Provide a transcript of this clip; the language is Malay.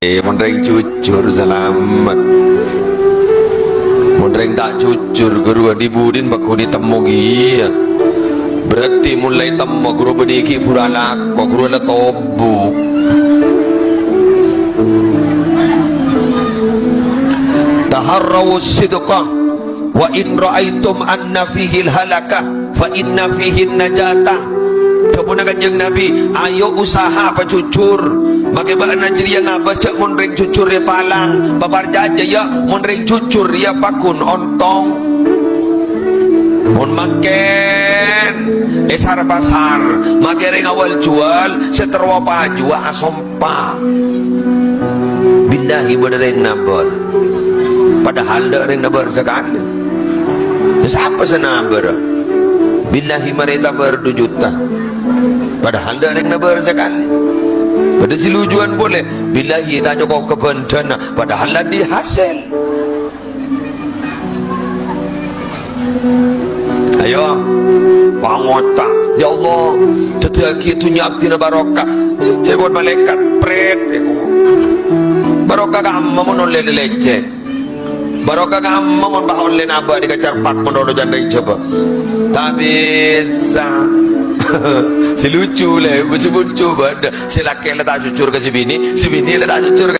Mondreng jujur selamat. Mondreng tak jujur guru dibudin baku ditemugi. Berarti mulai temu guru bediki puralak kok guru la tobu. Taharrawu sidqa wa in ra'aitum anna fihi halakah fa inna fihi najatah. Kemudian kanjeng Nabi, ayo usaha apa jujur. Bagaimana jadi yang abas cak mondreng jujur ya palang. Babar jaja ya mondreng jujur ya pakun ontong. Mon makan esar pasar, magereng awal jual, seterwa pajua asompa. Billahi benereng nabar. Padahal dereng nabar sekali. Siapa senabar? Billahi mereka berdujuta. Padahal dereng nabar sekali. Pada silujuan boleh. Billahi tanya kau kebentana. Padahal lah dihasil. Ayo pangota ya Allah tetaki tunya abdina barokah ya buat malaikat pret barokah kamma monole lecce barokah kamma mon baholle naba di kacarpak monodo jandai coba tak bisa. Si lucu lah, lucu-lucu benda. Si laki lah tak jujur ke si bini lah tak jujur ke